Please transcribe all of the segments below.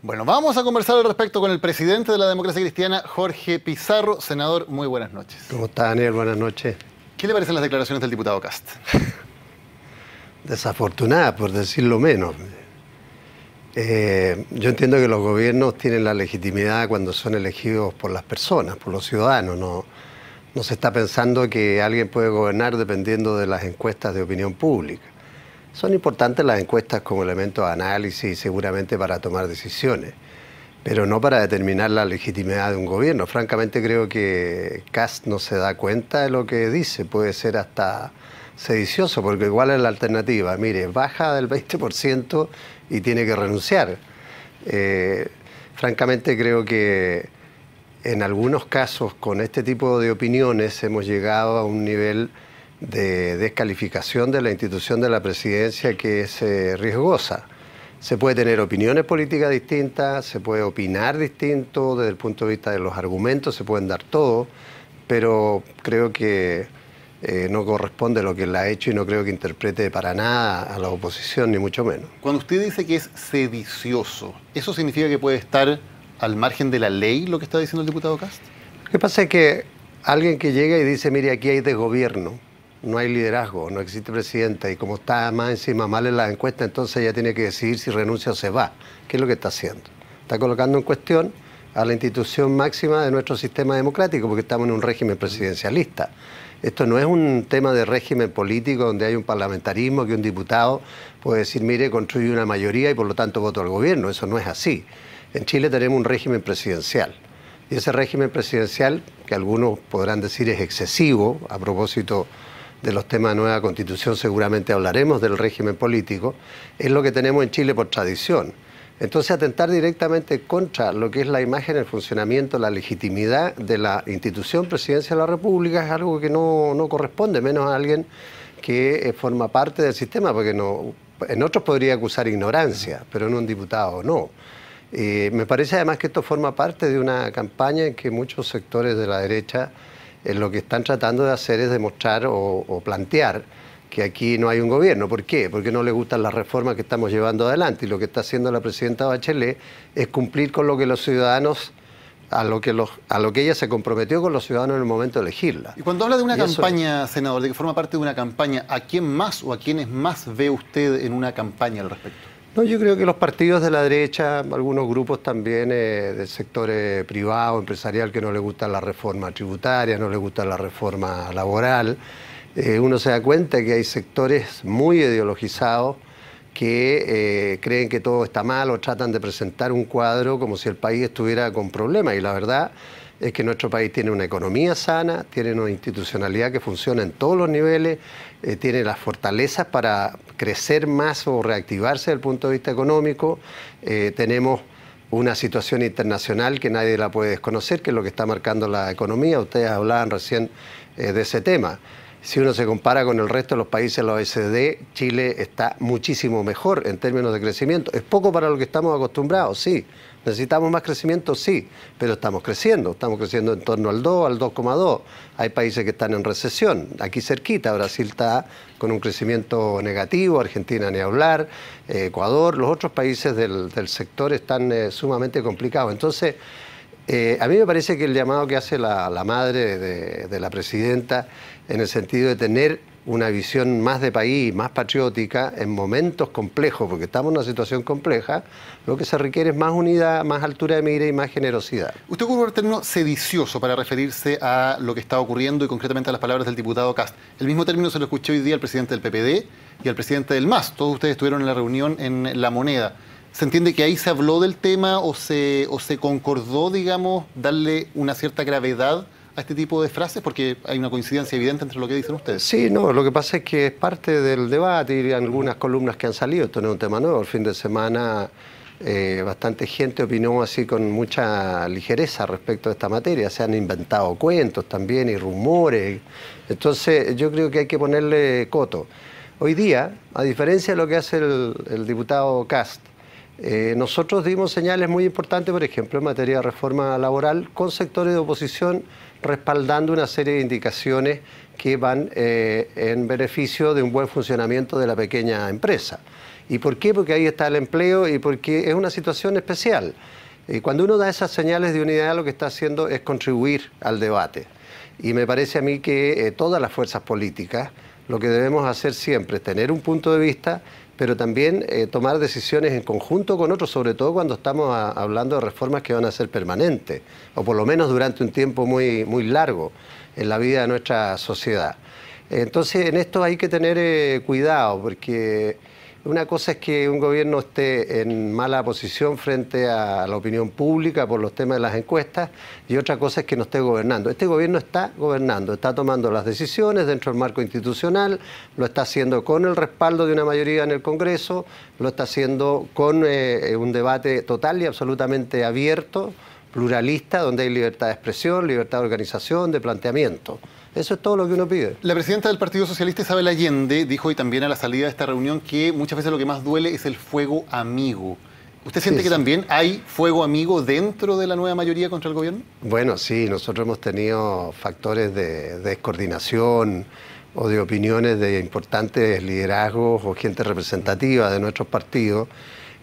Bueno, vamos a conversar al respecto con el presidente de la Democracia Cristiana, Jorge Pizarro. Senador, muy buenas noches. ¿Cómo está, Daniel? Buenas noches. ¿Qué le parecen las declaraciones del diputado Kast? Desafortunada, por decirlo menos. Yo entiendo que los gobiernos tienen la legitimidad cuando son elegidos por las personas, por los ciudadanos. No se está pensando que alguien puede gobernar dependiendo de las encuestas de opinión pública. Son importantes las encuestas como elemento de análisis y seguramente para tomar decisiones, pero no para determinar la legitimidad de un gobierno. Francamente creo que Kast no se da cuenta de lo que dice, puede ser hasta sedicioso, porque igual es la alternativa. Mire, baja del 20% y tiene que renunciar. Francamente creo que en algunos casos con este tipo de opiniones hemos llegado a un nivel de descalificación de la institución de la presidencia que es riesgosa. Se puede tener opiniones políticas distintas, se puede opinar distinto desde el punto de vista de los argumentos, se pueden dar todo, pero creo que no corresponde lo que él ha hecho y no creo que interprete para nada a la oposición, ni mucho menos. Cuando usted dice que es sedicioso, ¿eso significa que puede estar al margen de la ley lo que está diciendo el diputado Kast? Lo que pasa es que alguien que llega y dice, mire, aquí hay desgobierno, no hay liderazgo, no existe presidenta, y como está más encima mal en la encuesta, entonces ella tiene que decidir si renuncia o se va. ¿Qué es lo que está haciendo? Está colocando en cuestión a la institución máxima de nuestro sistema democrático, porque estamos en un régimen presidencialista. Esto no es un tema de régimen político donde hay un parlamentarismo que un diputado puede decir, mire, construye una mayoría y por lo tanto voto al gobierno. Eso no es así. En Chile tenemos un régimen presidencial. Y ese régimen presidencial, que algunos podrán decir es excesivo, a propósito de los temas de nueva constitución seguramente hablaremos del régimen político, es lo que tenemos en Chile por tradición. Entonces atentar directamente contra lo que es la imagen, el funcionamiento, la legitimidad de la institución presidencia de la República es algo que no corresponde, menos a alguien que forma parte del sistema, porque en otros podría acusar ignorancia, pero en un diputado no. Me parece además que esto forma parte de una campaña en que muchos sectores de la derecha lo que están tratando de hacer es demostrar o plantear que aquí no hay un gobierno. ¿Por qué? Porque no les gustan las reformas que estamos llevando adelante y lo que está haciendo la presidenta Bachelet es cumplir con lo que los ciudadanos, a lo que ella se comprometió con los ciudadanos en el momento de elegirla. Y cuando habla de una campaña, senador, de que forma parte de una campaña, ¿a quién más o a quiénes más ve usted en una campaña al respecto? No, yo creo que los partidos de la derecha, algunos grupos también del sector privado, empresarial, que no les gusta la reforma tributaria, no les gusta la reforma laboral. Uno se da cuenta que hay sectores muy ideologizados que creen que todo está mal o tratan de presentar un cuadro como si el país estuviera con problemas. Y la verdad es que nuestro país tiene una economía sana, tiene una institucionalidad que funciona en todos los niveles, tiene las fortalezas para crecer más o reactivarse desde el punto de vista económico. Tenemos una situación internacional que nadie la puede desconocer, que es lo que está marcando la economía. Ustedes hablaban recién de ese tema. Si uno se compara con el resto de los países de la OECD, Chile está muchísimo mejor en términos de crecimiento. ¿Es poco para lo que estamos acostumbrados? Sí. ¿Necesitamos más crecimiento? Sí. Pero estamos creciendo en torno al 2, al 2,2. Hay países que están en recesión. Aquí cerquita, Brasil está con un crecimiento negativo, Argentina ni hablar, Ecuador, los otros países del sector están sumamente complicados. Entonces, a mí me parece que el llamado que hace la madre de la presidenta en el sentido de tener una visión más de país, más patriótica, en momentos complejos, porque estamos en una situación compleja, lo que se requiere es más unidad, más altura de mira y más generosidad. Usted ocupó el término sedicioso para referirse a lo que está ocurriendo y concretamente a las palabras del diputado Kast. El mismo término se lo escuché hoy día al presidente del PPD y al presidente del MAS. Todos ustedes estuvieron en la reunión en La Moneda. ¿Se entiende que ahí se habló del tema o se concordó, digamos, darle una cierta gravedad a este tipo de frases? Porque hay una coincidencia evidente entre lo que dicen ustedes. Sí, no, lo que pasa es que es parte del debate y algunas columnas que han salido. Esto no es un tema nuevo. El fin de semana bastante gente opinó así con mucha ligereza respecto a esta materia. Se han inventado cuentos también y rumores. Entonces yo creo que hay que ponerle coto. Hoy día, a diferencia de lo que hace el diputado Kast, nosotros dimos señales muy importantes, por ejemplo, en materia de reforma laboral, con sectores de oposición respaldando una serie de indicaciones que van en beneficio de un buen funcionamiento de la pequeña empresa. ¿Y por qué? Porque ahí está el empleo y porque es una situación especial. Cuando uno da esas señales de unidad, lo que está haciendo es contribuir al debate. Y me parece a mí que todas las fuerzas políticas lo que debemos hacer siempre es tener un punto de vista, pero también tomar decisiones en conjunto con otros, sobre todo cuando estamos hablando de reformas que van a ser permanentes, o por lo menos durante un tiempo muy, muy largo en la vida de nuestra sociedad. Entonces, en esto hay que tener cuidado, porque una cosa es que un gobierno esté en mala posición frente a la opinión pública por los temas de las encuestas, y otra cosa es que no esté gobernando. Este gobierno está gobernando, está tomando las decisiones dentro del marco institucional, lo está haciendo con el respaldo de una mayoría en el Congreso, lo está haciendo con un debate total y absolutamente abierto, pluralista, donde hay libertad de expresión, libertad de organización, de planteamiento. Eso es todo lo que uno pide. La presidenta del Partido Socialista, Isabel Allende, dijo hoy también a la salida de esta reunión que muchas veces lo que más duele es el fuego amigo. ¿Usted siente que también hay fuego amigo dentro de la nueva mayoría contra el gobierno? Bueno, sí, nosotros hemos tenido factores de descoordinación o de opiniones de importantes liderazgos o gente representativa de nuestros partidos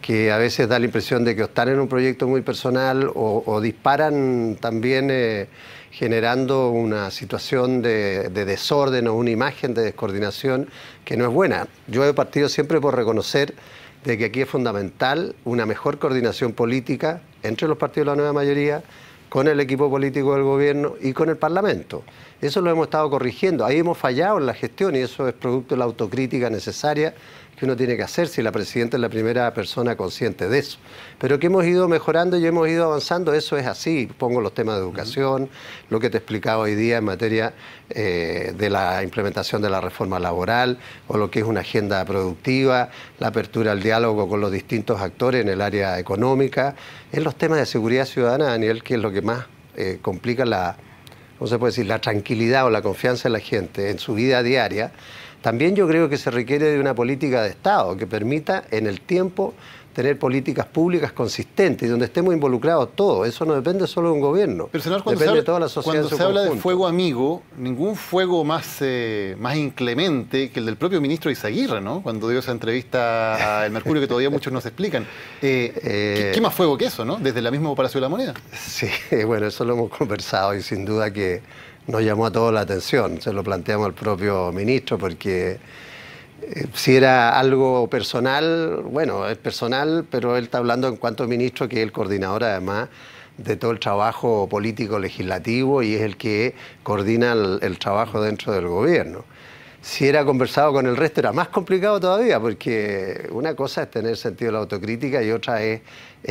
que a veces da la impresión de que están en un proyecto muy personal o disparan también generando una situación de desorden o una imagen de descoordinación que no es buena. Yo he partido siempre por reconocer de que aquí es fundamental una mejor coordinación política entre los partidos de la nueva mayoría, con el equipo político del gobierno y con el Parlamento. Eso lo hemos estado corrigiendo. Ahí hemos fallado en la gestión y eso es producto de la autocrítica necesaria que uno tiene que hacer si la presidenta es la primera persona consciente de eso. Pero que hemos ido mejorando y hemos ido avanzando, eso es así. Pongo los temas de educación, lo que te he explicado hoy día en materia de la implementación de la reforma laboral o lo que es una agenda productiva, la apertura al diálogo con los distintos actores en el área económica, en los temas de seguridad ciudadana, Daniel, que es lo que más complica ¿cómo se puede decir?, la tranquilidad o la confianza en la gente en su vida diaria. También yo creo que se requiere de una política de Estado que permita en el tiempo tener políticas públicas consistentes y donde estemos involucrados todos. Eso no depende solo de un gobierno, pero, senador, depende de toda la sociedad. Cuando se habla de fuego amigo, ningún fuego más inclemente que el del propio ministro Izaguirre, ¿no? Cuando dio esa entrevista a El Mercurio, que todavía muchos no se explican. ¿Qué más fuego que eso, no? Desde la misma Palacio de la Moneda. Sí, bueno, eso lo hemos conversado y sin duda que nos llamó a todos la atención. Se lo planteamos al propio ministro porque si era algo personal, bueno, es personal, pero él está hablando en cuanto ministro, que es el coordinador además de todo el trabajo político legislativo y es el que coordina el trabajo dentro del gobierno. Si era conversado con el resto era más complicado todavía, porque una cosa es tener sentido de la autocrítica y otra es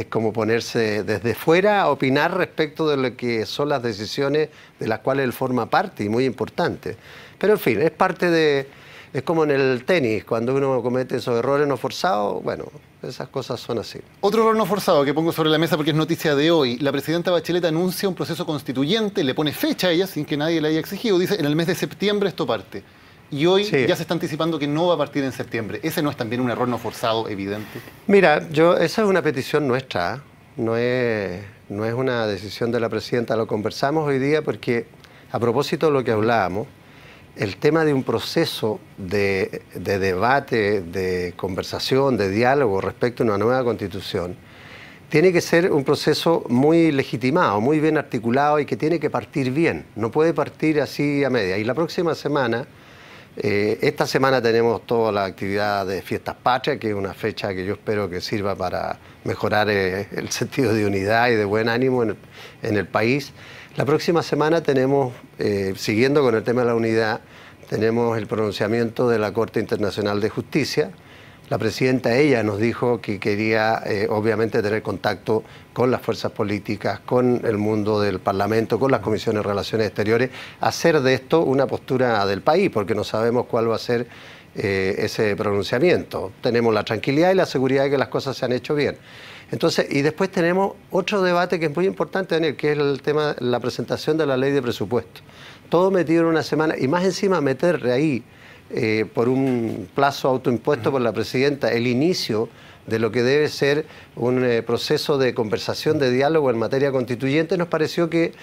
como ponerse desde fuera a opinar respecto de lo que son las decisiones de las cuales él forma parte y muy importante. Pero en fin, es parte de... Es como en el tenis, cuando uno comete esos errores no forzados, bueno, esas cosas son así. Otro error no forzado que pongo sobre la mesa porque es noticia de hoy. La presidenta Bachelet anuncia un proceso constituyente, le pone fecha a ella sin que nadie le haya exigido. Dice, en el mes de septiembre esto parte. Y hoy ya se está anticipando que no va a partir en septiembre. ¿Ese no es también un error no forzado evidente? Mira, esa es una petición nuestra, no es una decisión de la presidenta. Lo conversamos hoy día porque, a propósito de lo que hablábamos, el tema de un proceso de debate, de conversación, de diálogo respecto a una nueva constitución, tiene que ser un proceso muy legitimado, muy bien articulado y que tiene que partir bien. No puede partir así a media. Y la próxima semana, esta semana tenemos toda la actividad de Fiestas Patrias, que es una fecha que yo espero que sirva para mejorar el sentido de unidad y de buen ánimo en el país. La próxima semana tenemos, siguiendo con el tema de la unidad, tenemos el pronunciamiento de la Corte Internacional de Justicia. La presidenta, ella nos dijo que quería, obviamente, tener contacto con las fuerzas políticas, con el mundo del Parlamento, con las comisiones de Relaciones Exteriores, hacer de esto una postura del país, porque no sabemos cuál va a ser ese pronunciamiento. Tenemos la tranquilidad y la seguridad de que las cosas se han hecho bien. Entonces, y después tenemos otro debate que es muy importante, Daniel, que es el tema de la presentación de la ley de presupuesto. Todo metido en una semana y más encima meter ahí, por un plazo autoimpuesto por la presidenta, el inicio de lo que debe ser un proceso de conversación, de diálogo en materia constituyente, nos pareció que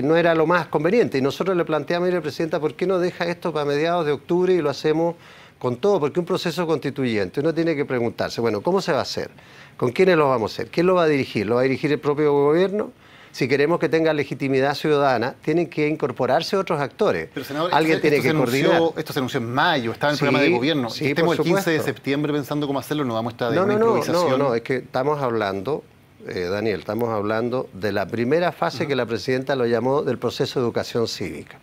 no era lo más conveniente. Y nosotros le planteamos, mire, presidenta, ¿por qué no deja esto para mediados de octubre y lo hacemos con todo, porque un proceso constituyente uno tiene que preguntarse, bueno, ¿cómo se va a hacer? ¿Con quiénes lo vamos a hacer? ¿Quién lo va a dirigir? ¿Lo va a dirigir el propio gobierno? Si queremos que tenga legitimidad ciudadana, tienen que incorporarse otros actores. Pero, senador, alguien tiene que coordinar. Esto se anunció en mayo, estaba en el programa de gobierno. Sí, estemos el 15 de septiembre pensando cómo hacerlo, nos da muestra de una improvisación. No, es que estamos hablando, Daniel, estamos hablando de la primera fase que la presidenta lo llamó del proceso de educación cívica.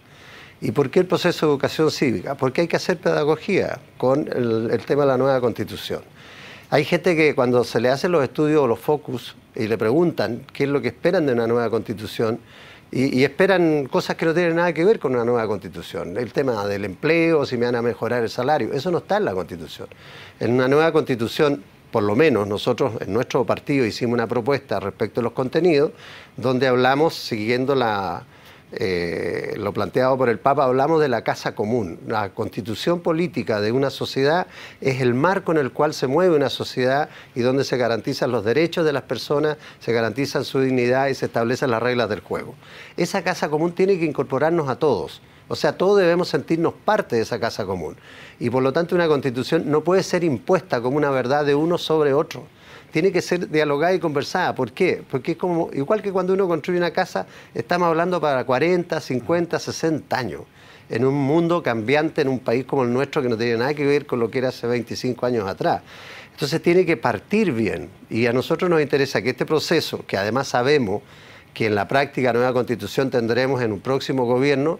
¿Y por qué el proceso de educación cívica? Porque hay que hacer pedagogía con el tema de la nueva Constitución. Hay gente que cuando se le hacen los estudios o los focus y le preguntan qué es lo que esperan de una nueva Constitución y esperan cosas que no tienen nada que ver con una nueva Constitución. El tema del empleo, si me van a mejorar el salario, eso no está en la Constitución. En una nueva Constitución, por lo menos nosotros en nuestro partido hicimos una propuesta respecto a los contenidos donde hablamos, siguiendo lo planteado por el Papa, hablamos de la casa común. La constitución política de una sociedad es el marco en el cual se mueve una sociedad y donde se garantizan los derechos de las personas, se garantizan su dignidad y se establecen las reglas del juego. Esa casa común tiene que incorporarnos a todos. O sea, todos debemos sentirnos parte de esa casa común. Y por lo tanto una constitución no puede ser impuesta como una verdad de uno sobre otro. Tiene que ser dialogada y conversada. ¿Por qué? Porque es como, igual que cuando uno construye una casa, estamos hablando para 40, 50, 60 años. En un mundo cambiante, en un país como el nuestro, que no tiene nada que ver con lo que era hace 25 años atrás. Entonces tiene que partir bien. Y a nosotros nos interesa que este proceso, que además sabemos que en la práctica nueva constitución tendremos en un próximo gobierno,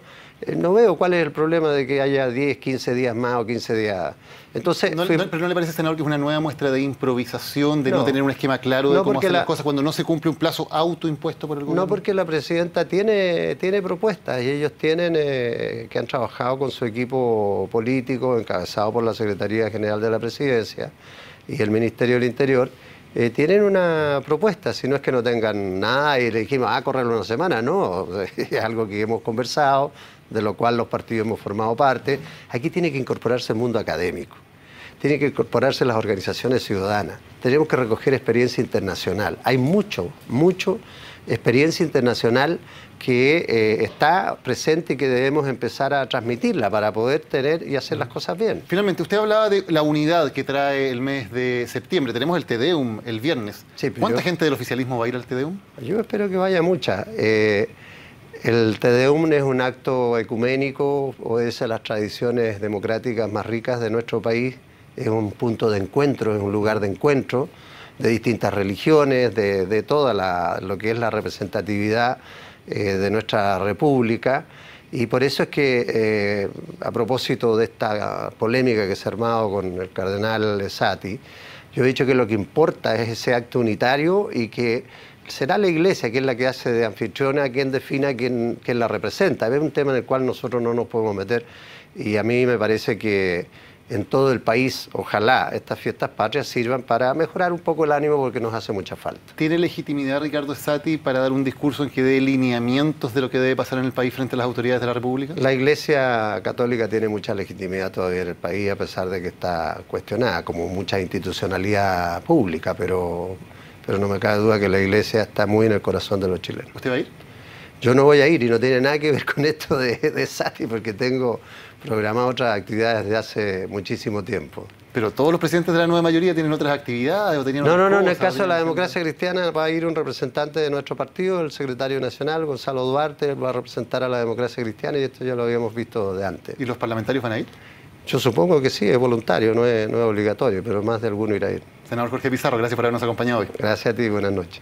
no veo cuál es el problema de que haya 10, 15 días más o 15 días. Entonces, pero ¿no le parece, senador, que es una nueva muestra de improvisación, de no tener un esquema claro de cómo hacer las cosas cuando no se cumple un plazo autoimpuesto por el gobierno? No, porque la presidenta tiene propuestas y ellos tienen, que han trabajado con su equipo político, encabezado por la Secretaría General de la Presidencia y el Ministerio del Interior, tienen una propuesta, si no es que no tengan nada y le dijimos, correrlo una semana, no, es algo que hemos conversado, de lo cual los partidos hemos formado parte. Aquí tiene que incorporarse el mundo académico, tiene que incorporarse las organizaciones ciudadanas, tenemos que recoger experiencia internacional. Hay mucho experiencia internacional que está presente y que debemos empezar a transmitirla para poder tener y hacer las cosas bien. Finalmente, usted hablaba de la unidad que trae el mes de septiembre. Tenemos el Te Deum el viernes. Sí, ¿cuánta gente del oficialismo va a ir al Te Deum? Yo espero que vaya mucha. El Te Deum es un acto ecuménico, obedece a las tradiciones democráticas más ricas de nuestro país, es un punto de encuentro, es un lugar de encuentro de distintas religiones, de toda lo que es la representatividad de nuestra república, y por eso es que a propósito de esta polémica que se ha armado con el cardenal Sati, yo he dicho que lo que importa es ese acto unitario y que será la Iglesia, que es la que hace de anfitriona, quien defina quién la representa. Es un tema en el cual nosotros no nos podemos meter y a mí me parece que en todo el país, ojalá estas fiestas patrias sirvan para mejorar un poco el ánimo porque nos hace mucha falta. ¿Tiene legitimidad Ricardo Sati para dar un discurso en que dé lineamientos de lo que debe pasar en el país frente a las autoridades de la República? La Iglesia Católica tiene mucha legitimidad todavía en el país, a pesar de que está cuestionada, como mucha institucionalidad pública, pero no me cabe duda que la Iglesia está muy en el corazón de los chilenos. ¿Usted va a ir? Yo no voy a ir y no tiene nada que ver con esto de Sati, porque tengo programado otras actividades desde hace muchísimo tiempo. ¿Pero todos los presidentes de la nueva mayoría tienen otras actividades o tenían No, en el caso de la democracia cristiana va a ir un representante de nuestro partido, el secretario nacional, Gonzalo Duarte, va a representar a la democracia cristiana y esto ya lo habíamos visto de antes. ¿Y los parlamentarios van a ir? Yo supongo que sí, es voluntario, no es obligatorio, pero más de alguno irá a ir. Senador Jorge Pizarro, gracias por habernos acompañado hoy. Gracias a ti, buenas noches.